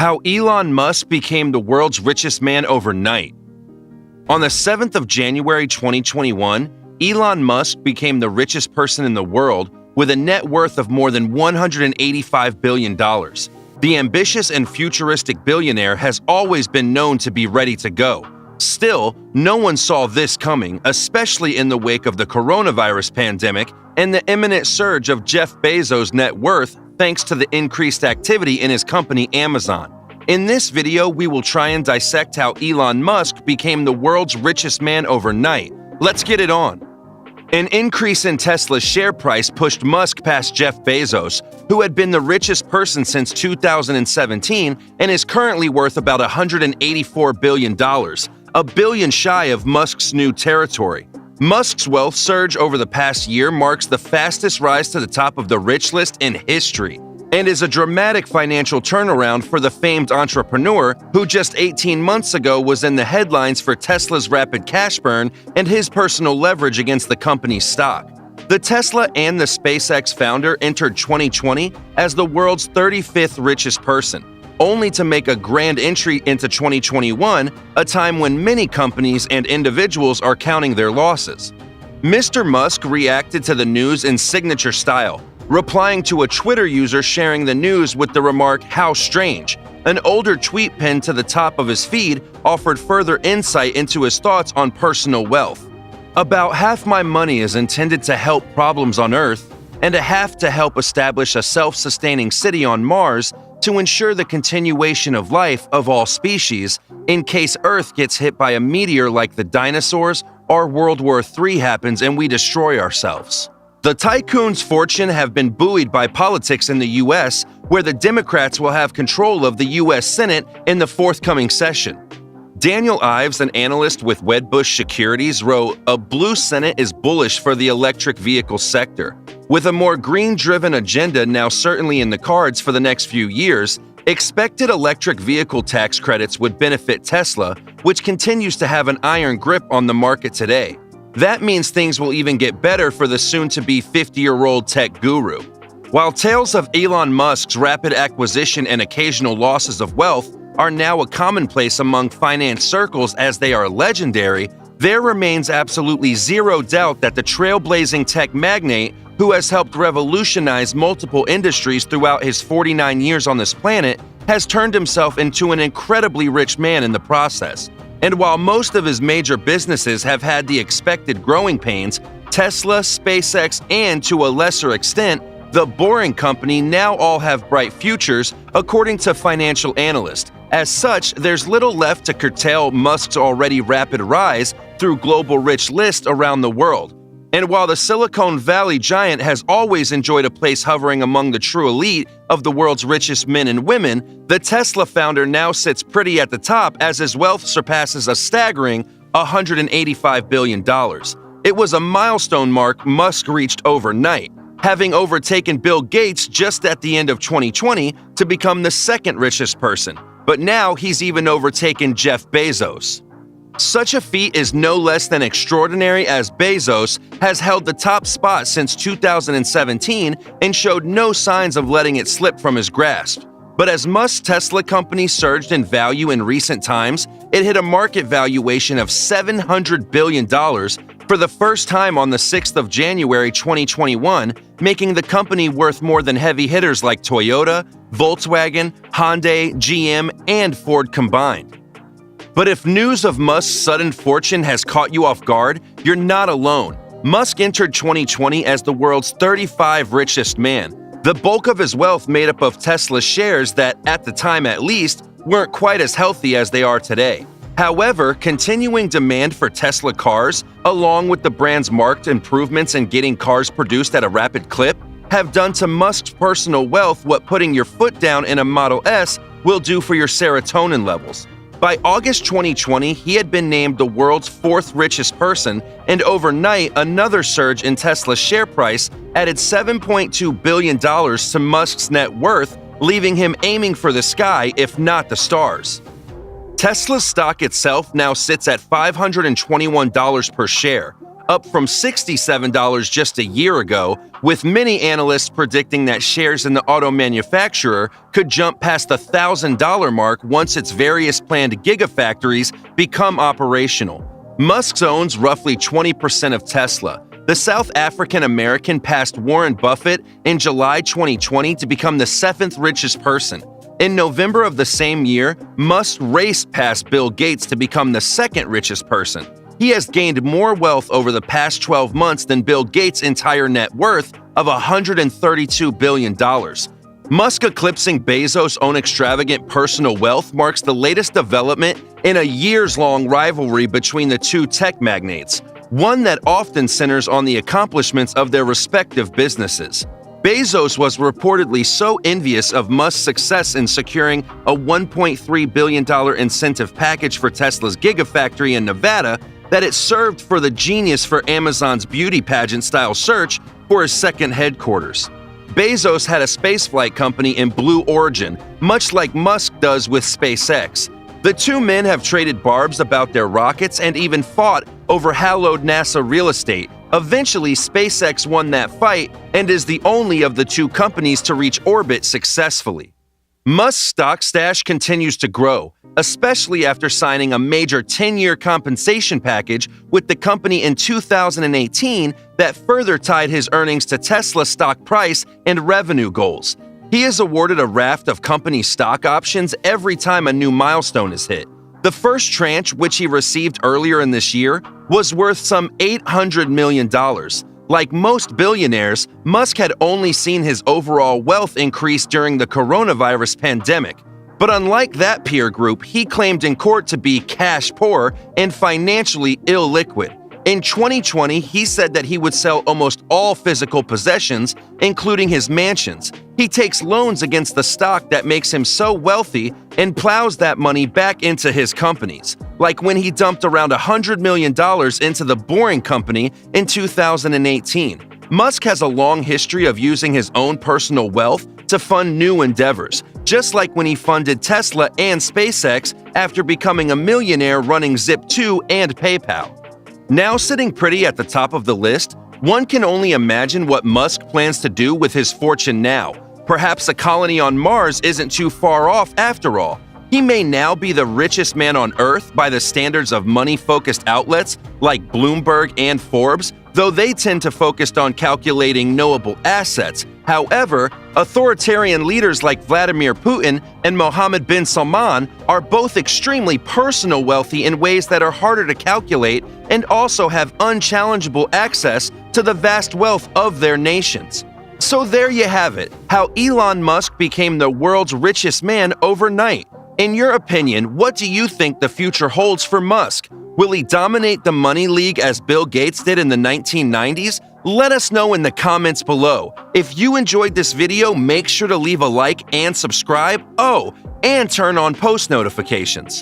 How Elon Musk became the world's richest man overnight. On the 7th of January 2021, Elon Musk became the richest person in the world with a net worth of more than $185 billion. The ambitious and futuristic billionaire has always been known to be ready to go. Still, no one saw this coming, especially in the wake of the coronavirus pandemic and the imminent surge of Jeff Bezos' net worth thanks to the increased activity in his company Amazon. In this video, we will try and dissect how Elon Musk became the world's richest man overnight. Let's get it on. An increase in Tesla's share price pushed Musk past Jeff Bezos, who had been the richest person since 2017 and is currently worth about $184 billion, a billion shy of Musk's new territory. Musk's wealth surge over the past year marks the fastest rise to the top of the rich list in history, and is a dramatic financial turnaround for the famed entrepreneur who just 18 months ago was in the headlines for Tesla's rapid cash burn and his personal leverage against the company's stock. The Tesla and the SpaceX founder entered 2020 as the world's 35th richest person, only to make a grand entry into 2021, a time when many companies and individuals are counting their losses. Mr. Musk reacted to the news in signature style, replying to a Twitter user sharing the news with the remark, "How strange." An older tweet pinned to the top of his feed offered further insight into his thoughts on personal wealth. About half my money is intended to help problems on Earth, and a half to help establish a self-sustaining city on Mars to ensure the continuation of life of all species in case Earth gets hit by a meteor like the dinosaurs or World War III happens and we destroy ourselves. The tycoon's fortune have been buoyed by politics in the U.S., where the Democrats will have control of the U.S. Senate in the forthcoming session. Daniel Ives, an analyst with Wedbush Securities, wrote, "A blue Senate is bullish for the electric vehicle sector. With a more green-driven agenda now certainly in the cards for the next few years, expected electric vehicle tax credits would benefit Tesla, which continues to have an iron grip on the market today. That means things will even get better for the soon-to-be 50-year-old tech guru." While tales of Elon Musk's rapid acquisition and occasional losses of wealth are now a commonplace among finance circles as they are legendary, there remains absolutely zero doubt that the trailblazing tech magnate, who has helped revolutionize multiple industries throughout his 49 years on this planet, has turned himself into an incredibly rich man in the process. And while most of his major businesses have had the expected growing pains, Tesla, SpaceX, and to a lesser extent, the Boring Company now all have bright futures, according to financial analysts. As such, there's little left to curtail Musk's already rapid rise through global rich lists around the world. And while the Silicon Valley giant has always enjoyed a place hovering among the true elite of the world's richest men and women, the Tesla founder now sits pretty at the top as his wealth surpasses a staggering $185 billion. It was a milestone mark Musk reached overnight, having overtaken Bill Gates just at the end of 2020 to become the second richest person. But now he's even overtaken Jeff Bezos. Such a feat is no less than extraordinary, as Bezos has held the top spot since 2017 and showed no signs of letting it slip from his grasp. But as Musk's Tesla company surged in value in recent times, it hit a market valuation of $700 billion for the first time on the 6th of January 2021, making the company worth more than heavy hitters like Toyota, Volkswagen, Hyundai, GM, and Ford combined. But if news of Musk's sudden fortune has caught you off guard, you're not alone. Musk entered 2020 as the world's 35th richest man. The bulk of his wealth made up of Tesla shares that, at the time at least, weren't quite as healthy as they are today. However, continuing demand for Tesla cars, along with the brand's marked improvements in getting cars produced at a rapid clip, have done to Musk's personal wealth what putting your foot down in a Model S will do for your serotonin levels. By August 2020, he had been named the world's fourth richest person, and overnight, another surge in Tesla's share price added $7.2 billion to Musk's net worth, leaving him aiming for the sky, if not the stars. Tesla's stock itself now sits at $521 per share, up from $67 just a year ago, with many analysts predicting that shares in the auto manufacturer could jump past the $1,000 mark once its various planned gigafactories become operational. Musk owns roughly 20% of Tesla. The South African American passed Warren Buffett in July 2020 to become the 7th richest person. In November of the same year, Musk raced past Bill Gates to become the 2nd richest person. He has gained more wealth over the past 12 months than Bill Gates' entire net worth of $132 billion. Musk eclipsing Bezos' own extravagant personal wealth marks the latest development in a years-long rivalry between the two tech magnates, one that often centers on the accomplishments of their respective businesses. Bezos was reportedly so envious of Musk's success in securing a $1.3 billion incentive package for Tesla's Gigafactory in Nevada that it served for the genius for Amazon's beauty pageant-style search for his second headquarters. Bezos had a spaceflight company in Blue Origin, much like Musk does with SpaceX. The two men have traded barbs about their rockets and even fought over hallowed NASA real estate. Eventually, SpaceX won that fight and is the only of the two companies to reach orbit successfully. Musk's stock stash continues to grow, especially after signing a major 10-year compensation package with the company in 2018 that further tied his earnings to Tesla's stock price and revenue goals. He is awarded a raft of company stock options every time a new milestone is hit. The first tranche, which he received earlier in this year, was worth some $800 million. Like most billionaires, Musk had only seen his overall wealth increase during the coronavirus pandemic. But unlike that peer group, he claimed in court to be cash poor and financially illiquid. In 2020, he said that he would sell almost all physical possessions, including his mansions. He takes loans against the stock that makes him so wealthy and plows that money back into his companies, like when he dumped around $100 million into the Boring Company in 2018. Musk has a long history of using his own personal wealth to fund new endeavors, just like when he funded Tesla and SpaceX after becoming a millionaire running Zip2 and PayPal. Now sitting pretty at the top of the list, one can only imagine what Musk plans to do with his fortune now. Perhaps a colony on Mars isn't too far off after all. He may now be the richest man on Earth by the standards of money-focused outlets like Bloomberg and Forbes, though they tend to focus on calculating knowable assets. However, authoritarian leaders like Vladimir Putin and Mohammed bin Salman are both extremely personal wealthy in ways that are harder to calculate and also have unchallengeable access to the vast wealth of their nations. So there you have it, how Elon Musk became the world's richest man overnight. In your opinion, what do you think the future holds for Musk? Will he dominate the money league as Bill Gates did in the 1990s? Let us know in the comments below. If you enjoyed this video, make sure to leave a like and subscribe. Oh, and turn on post notifications.